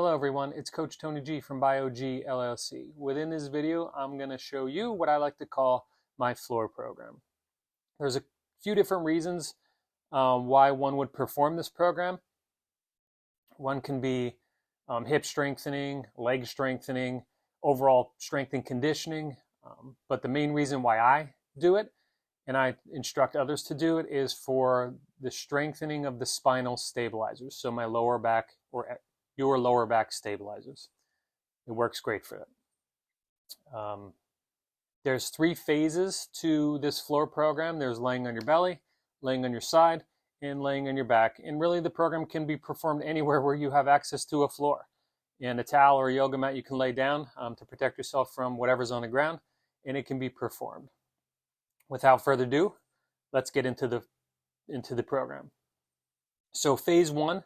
Hello everyone, it's Coach Tony G from BioG LLC. Within this video, I'm going to show you what I like to call my floor program. There's a few different reasons why one would perform this program. One can be hip strengthening, leg strengthening, overall strength and conditioning. But the main reason why I do it, and I instruct others to do it, is for the strengthening of the spinal stabilizers. So my lower back or your lower back stabilizers. It works great for that. There's 3 phases to this floor program. There's laying on your belly, laying on your side, and laying on your back. And really the program can be performed anywhere where you have access to a floor. And a towel or a yoga mat you can lay down to protect yourself from whatever's on the ground, and it can be performed. Without further ado, let's get into the program. So phase 1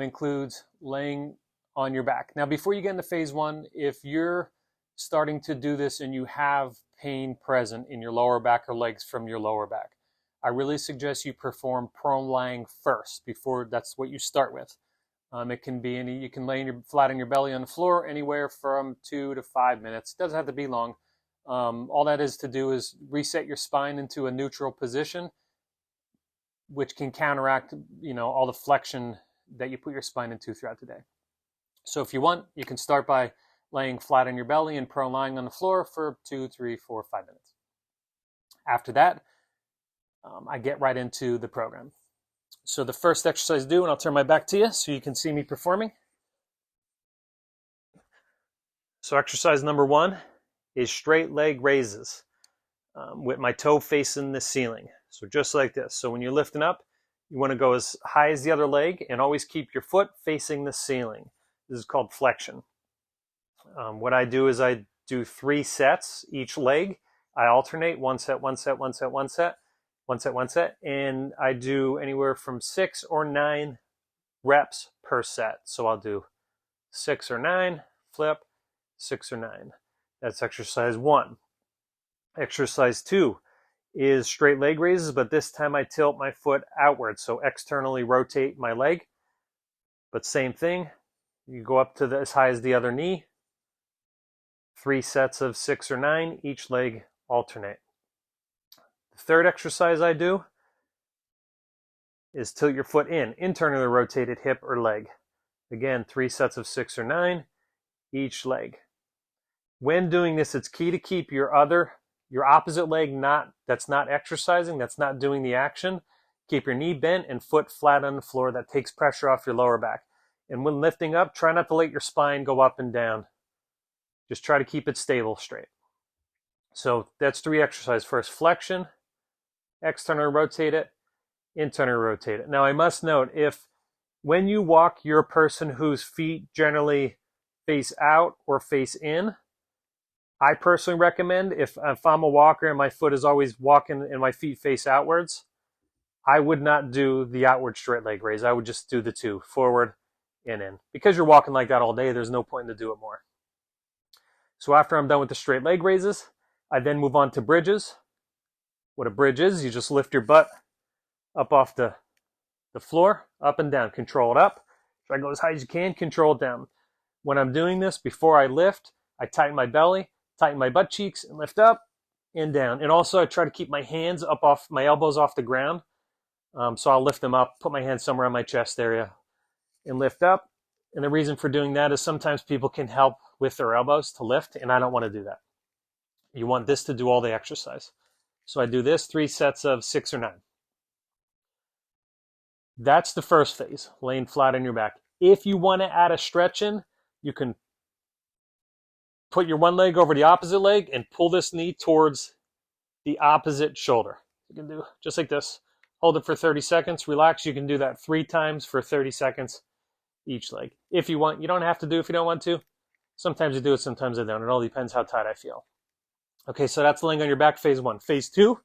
includes laying on your back. Now, before you get into phase 1, if you're starting to do this and you have pain present in your lower back or legs from your lower back, I really suggest you perform prone lying first. That's what you start with. It can be you can lay flat on your belly on the floor anywhere from 2 to 5 minutes. It doesn't have to be long. All that is to do is reset your spine into a neutral position, which can counteract, all the flexion that you put your spine into throughout the day. So if you want, you can start by laying flat on your belly and prone lying on the floor for 2, 3, 4, 5 minutes. After that, I get right into the program. So the first exercise I do, and I'll turn my back to you so you can see me performing. So exercise number 1 is straight leg raises with my toe facing the ceiling. So just like this. So when you're lifting up, you want to go as high as the other leg and always keep your foot facing the ceiling. This is called flexion. What I do is I do 3 sets each leg. I alternate 1 set, 1 set, 1 set, 1 set, 1 set, 1 set, and I do anywhere from 6 or 9 reps per set. So I'll do 6 or 9, flip, 6 or 9. That's exercise 1. Exercise 2 is straight leg raises, but this time I tilt my foot outward, so externally rotate my leg. But same thing, you go up to as high as the other knee. 3 sets of 6 or 9, each leg alternate. The third exercise I do is tilt your foot internally rotated hip or leg. Again, 3 sets of 6 or 9, each leg. When doing this, it's key to keep your opposite leg that's not exercising, that's not doing the action. Keep your knee bent and foot flat on the floor. That takes pressure off your lower back. And when lifting up, try not to let your spine go up and down. Just try to keep it stable, straight. So that's 3 exercises. First, flexion, externally rotate it, internally rotate it. Now I must note, when you walk, you're a person whose feet generally face out or face in, I personally recommend, if I'm a walker and my foot is always walking and my feet face outwards, I would not do the outward straight leg raise. I would just do the 2, forward and in. Because you're walking like that all day, there's no point to do it more. So after I'm done with the straight leg raises, I then move on to bridges. What a bridge is, you just lift your butt up off the floor, up and down. Control it up. Try to go as high as you can, control it down. When I'm doing this, before I lift, I tighten my belly, tighten my butt cheeks, and lift up and down. And also I try to keep my hands up off my elbows off the ground. So I'll lift them up, put my hands somewhere on my chest area and lift up. And the reason for doing that is sometimes people can help with their elbows to lift, and I don't want to do that. You want this to do all the exercise. So I do this 3 sets of 6 or 9. That's the first phase, laying flat on your back. If you want to add a stretch in, you can put your one leg over the opposite leg and pull this knee towards the opposite shoulder. You can do just like this. Hold it for 30 seconds, relax. You can do that 3 times for 30 seconds each leg. If you want, you don't have to do if you don't want to. Sometimes you do it, sometimes I don't. It all depends how tight I feel. Okay, so that's laying on your back, phase 1. Phase 2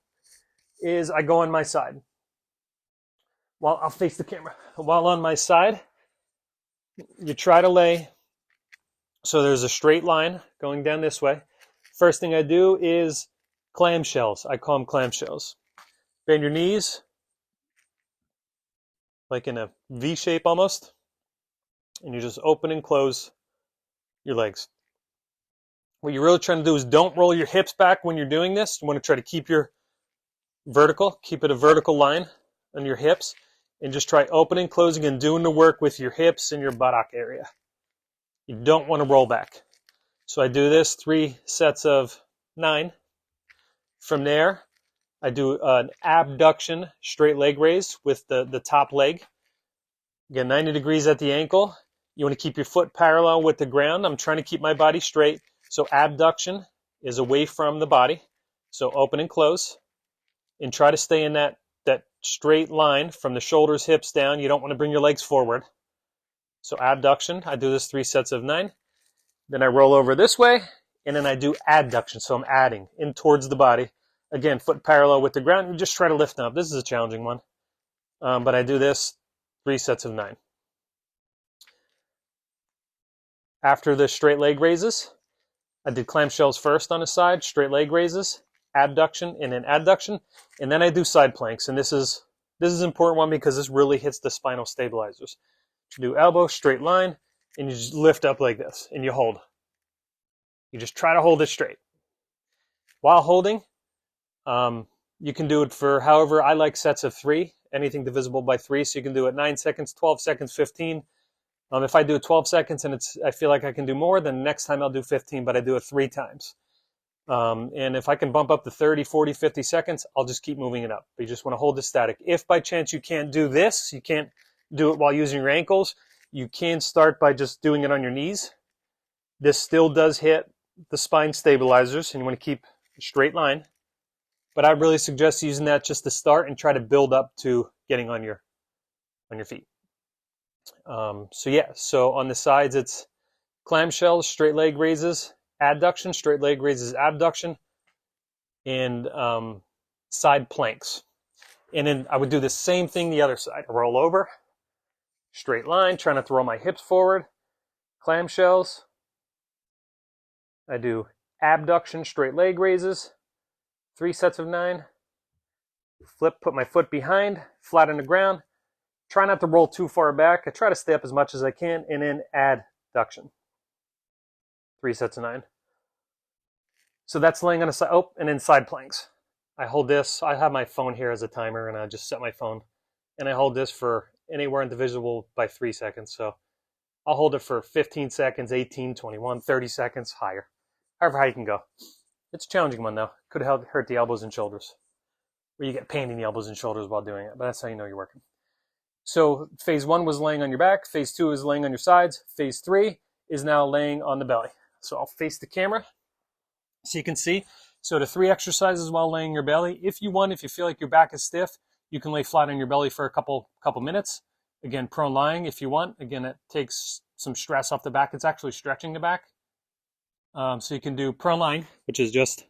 is I go on my side. Well, I'll face the camera. While on my side, you try to lay. So there's a straight line going down this way. First thing I do is clamshells. I call them clamshells. Bend your knees, like in a V shape almost. and you just open and close your legs. What you're really trying to do is don't roll your hips back when you're doing this. You want to try to keep your vertical, keep it a vertical line on your hips, and just try opening, closing, and doing the work with your hips and your buttock area. You don't want to roll back. So I do this 3 sets of 9. From there, I do an abduction straight leg raise with the top leg. Again, 90 degrees at the ankle. You want to keep your foot parallel with the ground. I'm trying to keep my body straight. So abduction is away from the body. So open and close. And try to stay in that straight line from the shoulders, hips down. You don't want to bring your legs forward. So abduction, I do this 3 sets of 9. Then I roll over this way, and then I do adduction. So I'm adding in towards the body. Again, foot parallel with the ground. You just try to lift up. This is a challenging one. But I do this 3 sets of 9. After the straight leg raises, I did clamshells first on the side, straight leg raises, abduction, and then adduction. And then I do side planks. And this is an important one because this really hits the spinal stabilizers. You do elbow, straight line, and you just lift up like this, and you hold. You just try to hold it straight. While holding, you can do it for however, I like sets of 3, anything divisible by 3, so you can do it 9 seconds, 12 seconds, 15. If I do it 12 seconds and I feel like I can do more, then next time I'll do 15, but I do it 3 times. And if I can bump up to 30, 40, 50 seconds, I'll just keep moving it up. But you just want to hold it static. If by chance you can't do this, you can't do it while using your ankles, you can start by just doing it on your knees. This still does hit the spine stabilizers, and you want to keep a straight line. But I really suggest using that just to start and try to build up to getting on your feet. So on the sides, it's clamshells, straight leg raises, adduction, straight leg raises, abduction, and side planks. And then I would do the same thing the other side. Roll over, straight line, trying to throw my hips forward, clamshells. I do abduction, straight leg raises, 3 sets of 9. Flip, put my foot behind, flat on the ground. Try not to roll too far back. I try to stay up as much as I can, and then adduction. 3 sets of 9. So that's laying on a side. Oh, and then side planks. I hold this. I have my phone here as a timer, and I just set my phone. And I hold this for anywhere indivisible by 3 seconds. So I'll hold it for 15 seconds, 18, 21, 30 seconds, higher. However high you can go. It's a challenging one, though. Could hurt the elbows and shoulders. Or you get pain in the elbows and shoulders while doing it. But that's how you know you're working. So phase 1 was laying on your back. Phase 2 is laying on your sides. Phase 3 is now laying on the belly. So I'll face the camera so you can see. So the 3 exercises while laying your belly. If you feel like your back is stiff, you can lay flat on your belly for a couple minutes. Again, prone lying if you want. Again, it takes some stress off the back. It's actually stretching the back. So you can do prone lying, which is just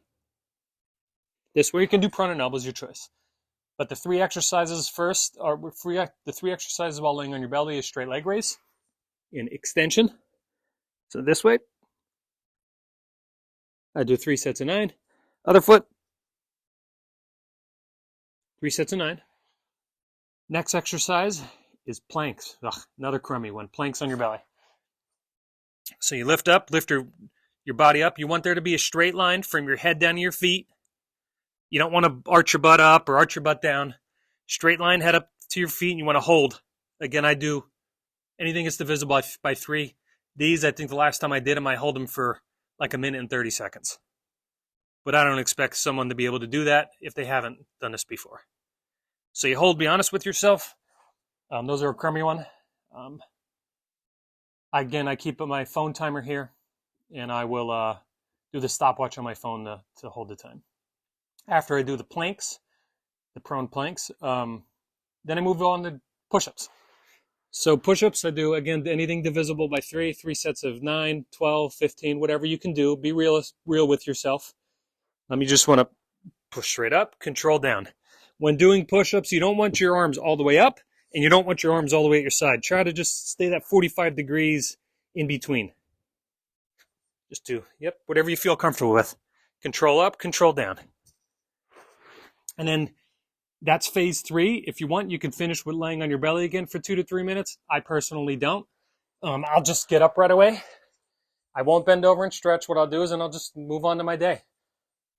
this, where you can do prone and elbows, your choice. But the 3 exercises first are the 3 exercises while laying on your belly is straight leg raise and extension. So this way, I do 3 sets of 9. Other foot, 3 sets of 9. Next exercise is planks. Ugh, another crummy one. Planks on your belly. So you lift your body up. You want there to be a straight line from your head down to your feet. You don't want to arch your butt up or arch your butt down. Straight line, head up to your feet, and you want to hold. Again, I do anything that's divisible by 3. These, I think the last time I did them, I hold them for like 1 minute and 30 seconds. But I don't expect someone to be able to do that if they haven't done this before. So you hold, be honest with yourself. Those are a crummy one. Again, I keep my phone timer here, and I will do the stopwatch on my phone to hold the time. After I do the planks, the prone planks, then I move on to push-ups. So push-ups, I do, again, anything divisible by 3 sets of 9, 12, 15, whatever you can do. Be real with yourself. You just want to push straight up, control down. When doing push-ups, you don't want your arms all the way up, and you don't want your arms all the way at your side. Try to just stay that 45 degrees in between. Just do, whatever you feel comfortable with. Control up, control down. And then that's phase 3. If you want, you can finish with laying on your belly again for 2 to 3 minutes. I personally don't. I'll just get up right away. I won't bend over and stretch. What I'll do is, and I'll just move on to my day.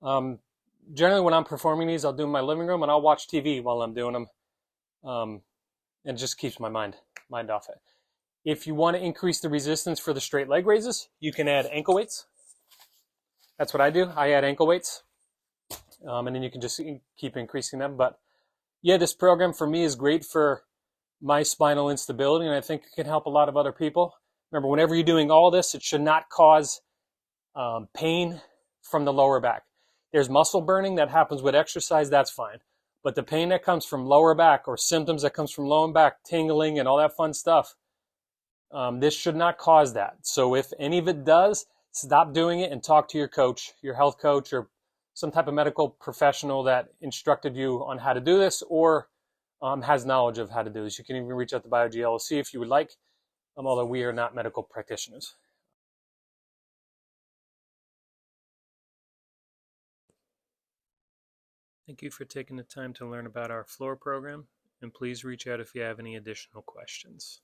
Generally, when I'm performing these, I'll do in my living room, and I'll watch TV while I'm doing them, and it just keeps my mind off it. If you want to increase the resistance for the straight leg raises, you can add ankle weights. That's what I do. I add ankle weights, and then you can just keep increasing them. But yeah, this program for me is great for my spinal instability, and I think it can help a lot of other people. Remember, whenever you're doing all this, it should not cause pain from the lower back. There's muscle burning that happens with exercise, that's fine. But the pain that comes from lower back or symptoms that comes from lower back, tingling and all that fun stuff, this should not cause that. So if any of it does, stop doing it and talk to your coach, your health coach, or some type of medical professional that instructed you on how to do this or has knowledge of how to do this. You can even reach out to BioG LLC if you would like, although we are not medical practitioners. Thank you for taking the time to learn about our floor program, and please reach out if you have any additional questions.